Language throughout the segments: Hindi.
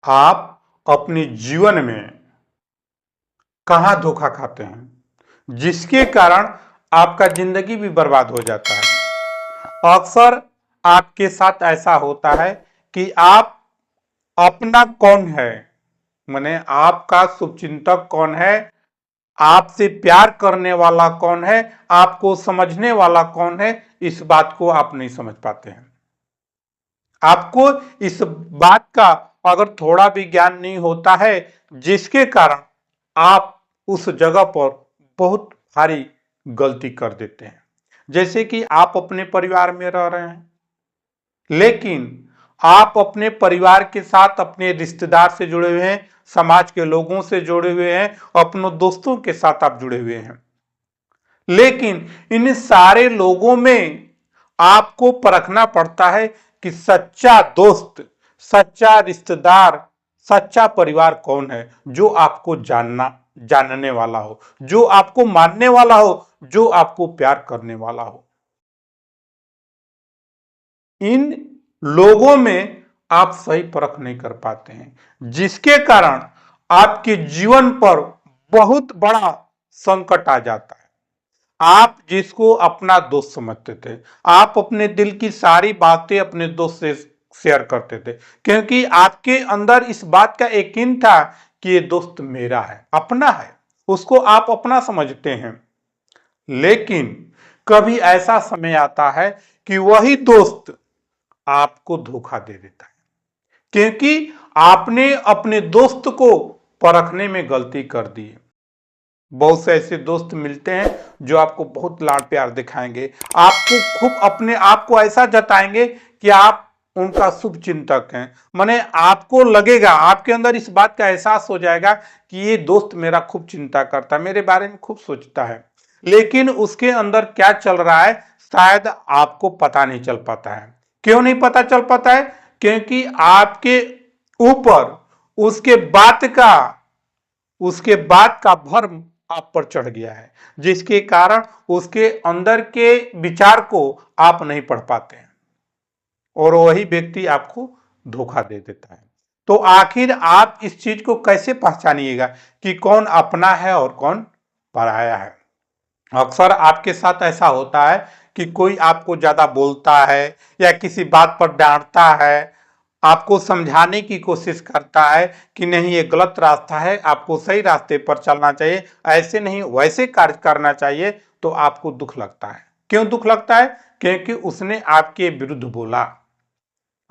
आप अपने जीवन में कहाँ धोखा खाते हैं जिसके कारण आपका जिंदगी भी बर्बाद हो जाता है। अक्सर आपके साथ ऐसा होता है कि आप अपना कौन है, माने आपका शुभचिंतक कौन है, आपसे प्यार करने वाला कौन है, आपको समझने वाला कौन है, इस बात को आप नहीं समझ पाते हैं। आपको इस बात का अगर थोड़ा भी ज्ञान नहीं होता है, जिसके कारण आप उस जगह पर बहुत भारी गलती कर देते हैं। जैसे कि आप अपने परिवार में रह रहे हैं, लेकिन आप अपने परिवार के साथ अपने रिश्तेदार से जुड़े हुए हैं, समाज के लोगों से जुड़े हुए हैं, अपने दोस्तों के साथ आप जुड़े हुए हैं, लेकिन इन सारे लोगों में आपको परखना पड़ता है कि सच्चा दोस्त, सच्चा रिश्तेदार, सच्चा परिवार कौन है, जो आपको जानने वाला हो, जो आपको मानने वाला हो, जो आपको प्यार करने वाला हो। इन लोगों में आप सही परख नहीं कर पाते हैं, जिसके कारण आपके जीवन पर बहुत बड़ा संकट आ जाता है। आप जिसको अपना दोस्त समझते थे, आप अपने दिल की सारी बातें अपने दोस्त से शेयर करते थे, क्योंकि आपके अंदर इस बात का यकीन था कि ये दोस्त मेरा है, अपना है, उसको आप अपना समझते हैं। लेकिन कभी ऐसा समय आता है कि वही दोस्त आपको धोखा दे देता है, क्योंकि आपने अपने दोस्त को परखने में गलती कर दी है। बहुत से ऐसे दोस्त मिलते हैं जो आपको बहुत लाड प्यार दिखाएंगे, आपको खूब अपने आप को ऐसा जताएंगे कि आप उनका शुभ चिंतक हैं। माने आपको लगेगा, आपके अंदर इस बात का एहसास हो जाएगा कि ये दोस्त मेरा खूब चिंता करता है, मेरे बारे में खूब सोचता है, लेकिन उसके अंदर क्या चल रहा है शायद आपको पता नहीं चल पाता है। क्यों नहीं पता चल पाता है? क्योंकि आपके ऊपर उसके बाद का भर्म आप पर चढ़ गया है, जिसके कारण उसके अंदर के विचार को आप नहीं पढ़ पाते हैं और वही व्यक्ति आपको धोखा दे देता है। तो आखिर आप इस चीज को कैसे पहचानिएगा कि कौन अपना है और कौन पराया है? अक्सर आपके साथ ऐसा होता है कि कोई आपको ज्यादा बोलता है या किसी बात पर डांटता है, आपको समझाने की कोशिश करता है कि नहीं ये गलत रास्ता है, आपको सही रास्ते पर चलना चाहिए, ऐसे नहीं वैसे कार्य करना चाहिए, तो आपको दुख लगता है। क्यों दुख लगता है? क्योंकि उसने आपके विरुद्ध बोला।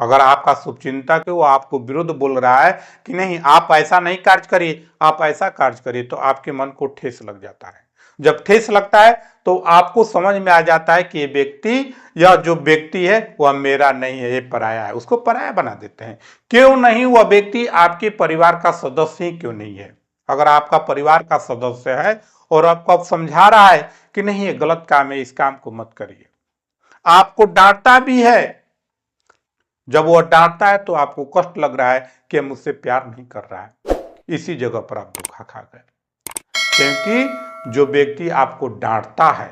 अगर आपका शुभचिंतक है वो आपको विरुद्ध बोल रहा है कि नहीं आप ऐसा नहीं कार्य करिए, आप ऐसा कार्य करिए, तो आपके मन को ठेस लग जाता है। जब ठेस लगता है तो आपको समझ में आ जाता है कि ये व्यक्ति या जो व्यक्ति है वह मेरा नहीं है, ये पराया है, उसको पराया बना देते हैं। क्यों नहीं? वह व्यक्ति आपके परिवार का सदस्य ही क्यों नहीं है? अगर आपका परिवार का सदस्य है और आपको अब समझा रहा है कि नहीं ये गलत काम है, इस काम को मत करिए, आपको डांटता भी है, जब वो डांटता है तो आपको कष्ट लग रहा है कि मुझसे प्यार नहीं कर रहा है, इसी जगह पर आप धोखा खा गए। क्योंकि जो व्यक्ति आपको डांटता है,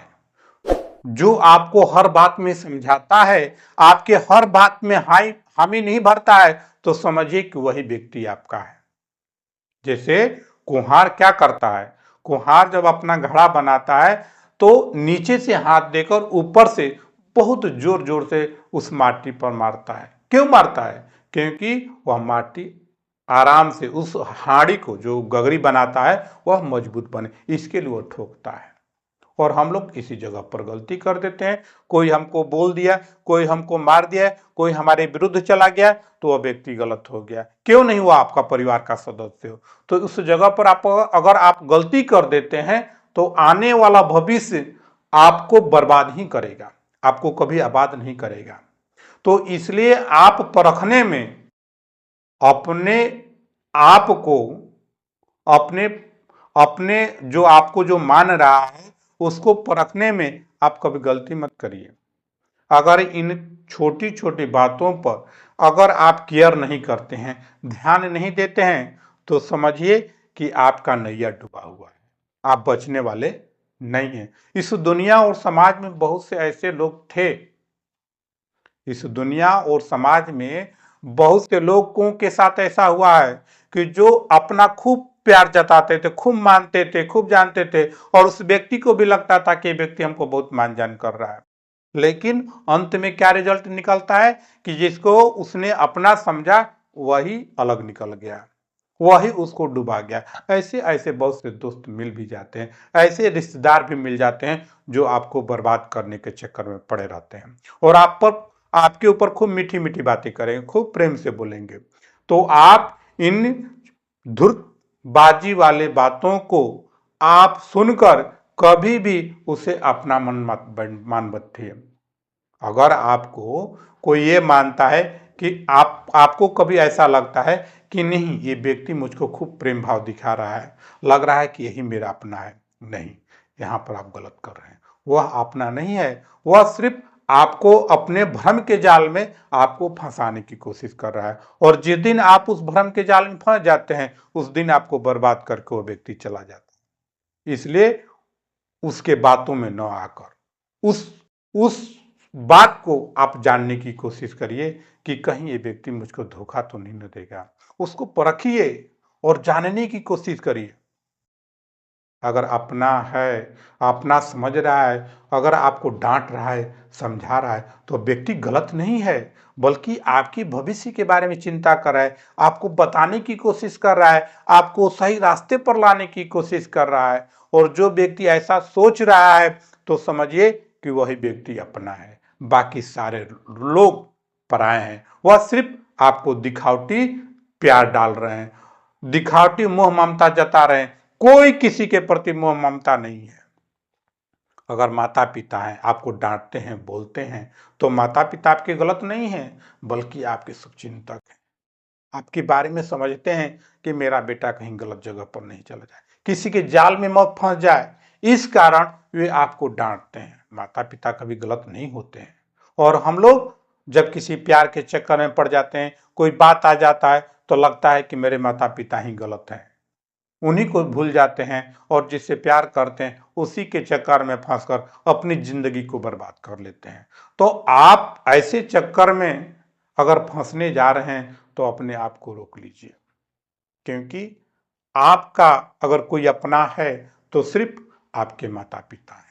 जो आपको हर बात में समझाता है, आपके हर बात में हामी नहीं भरता है, तो समझिए कि वही व्यक्ति आपका है। जैसे कुम्हार क्या करता है, कुम्हार जब अपना घड़ा बनाता है तो नीचे से हाथ देकर ऊपर से बहुत जोर जोर से उस माटी पर मारता है। क्यों मारता है? क्योंकि वह माटी आराम से उस हाड़ी को जो गगरी बनाता है वह मजबूत बने, इसके लिए वह ठोकता है। और हम लोग इसी जगह पर गलती कर देते हैं। कोई हमको बोल दिया, कोई हमको मार दिया, कोई हमारे विरुद्ध चला गया, तो वह व्यक्ति गलत हो गया। क्यों नहीं हुआ? आपका परिवार का सदस्य हो। तो उस जगह पर अगर आप गलती कर देते हैं तो आने वाला भविष्य आपको बर्बाद ही करेगा, आपको कभी आबाद नहीं करेगा। तो इसलिए आप परखने में अपने आप को, अपने अपने जो आपको जो मान रहा है उसको परखने में आप कभी गलती मत करिए। अगर इन छोटी छोटी बातों पर अगर आप केयर नहीं करते हैं, ध्यान नहीं देते हैं, तो समझिए कि आपका नैया डूबा हुआ है, आप बचने वाले नहीं हैं। इस दुनिया और समाज में बहुत से ऐसे लोग थे, इस दुनिया और समाज में बहुत से लोगों के साथ ऐसा हुआ है कि जो अपना खूब प्यार जताते थे, खूब मानते थे, खूब जानते थे, और उस व्यक्ति को भी लगता था कि ये व्यक्ति हमको बहुत मान जान कर रहा है, लेकिन अंत में क्या रिजल्ट निकलता है कि जिसको उसने अपना समझा वही अलग निकल गया, वही उसको डुबा गया। ऐसे ऐसे बहुत से दोस्त मिल भी जाते हैं, ऐसे रिश्तेदार भी मिल जाते हैं जो आपको बर्बाद करने के चक्कर में पड़े रहते हैं और आपके ऊपर खूब मीठी मीठी बातें करेंगे, खूब प्रेम से बोलेंगे। तो आप इन धुर्तबाजी वाले बातों को आप सुनकर कभी भी उसे अपना मन मत मान बैठिए। अगर आपको कोई ये मानता है कि आपको कभी ऐसा लगता है कि नहीं, ये व्यक्ति मुझको खूब प्रेम भाव दिखा रहा है, लग रहा है कि यही मेरा अपना है, नहीं, यहाँ पर आप गलत कर रहे हैं। वह अपना नहीं है, वह सिर्फ आपको अपने भ्रम के जाल में आपको फंसाने की कोशिश कर रहा है, और जिस दिन आप उस भ्रम के जाल में फंस जाते हैं उस दिन आपको बर्बाद करके वो व्यक्ति चला जाता है। इसलिए उसके बातों में न आकर उस बात को आप जानने की कोशिश करिए कि कहीं ये व्यक्ति मुझको धोखा तो नहीं न देगा। उसको परखिए और जानने की कोशिश करिए। अगर अपना है, अपना समझ रहा है, अगर आपको डांट रहा है, समझा रहा है, तो व्यक्ति गलत नहीं है, बल्कि आपकी भविष्य के बारे में चिंता कर रहा है, आपको बताने की कोशिश कर रहा है, आपको सही रास्ते पर लाने की कोशिश कर रहा है। और जो व्यक्ति ऐसा सोच रहा है तो समझिए कि वही व्यक्ति अपना है, बाकी सारे लोग पराए हैं। वह सिर्फ आपको दिखावटी प्यार डाल रहे हैं, दिखावटी मोह ममता जता रहे हैं, कोई किसी के प्रति मोह ममता नहीं है। अगर माता पिता हैं, आपको डांटते हैं, बोलते हैं, तो माता पिता आपके गलत नहीं हैं, बल्कि आपके शुभचिंतक हैं। आपके बारे में समझते हैं कि मेरा बेटा कहीं गलत जगह पर नहीं चला जाए, किसी के जाल में मत फंस जाए, इस कारण वे आपको डांटते हैं। माता पिता कभी गलत नहीं होते हैं। और हम लोग जब किसी प्यार के चक्कर में पड़ जाते हैं, कोई बात आ जाता है तो लगता है कि मेरे माता पिता ही गलत हैं, उन्हीं को भूल जाते हैं और जिससे प्यार करते हैं उसी के चक्कर में फंसकर अपनी जिंदगी को बर्बाद कर लेते हैं। तो आप ऐसे चक्कर में अगर फंसने जा रहे हैं तो अपने आप को रोक लीजिए, क्योंकि आपका अगर कोई अपना है तो सिर्फ आपके माता पिता हैं।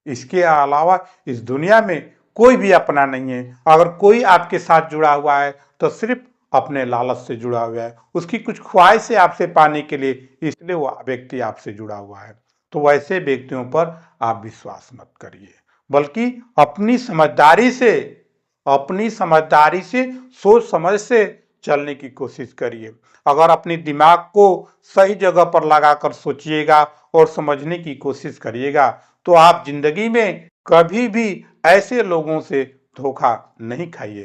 इसके अलावा इस दुनिया में कोई भी अपना नहीं है। अगर कोई आपके साथ जुड़ा हुआ है तो सिर्फ अपने लालच से जुड़ा हुआ है, उसकी कुछ ख्वाहिशें आपसे पाने के लिए, इसलिए वो व्यक्ति आपसे जुड़ा हुआ है। तो वैसे व्यक्तियों पर आप विश्वास मत करिए, बल्कि अपनी समझदारी से सोच समझ से चलने की कोशिश करिए। अगर अपने दिमाग को सही जगह पर लगाकर सोचिएगा और समझने की कोशिश करिएगा तो आप जिंदगी में कभी भी ऐसे लोगों से धोखा नहीं खाइए।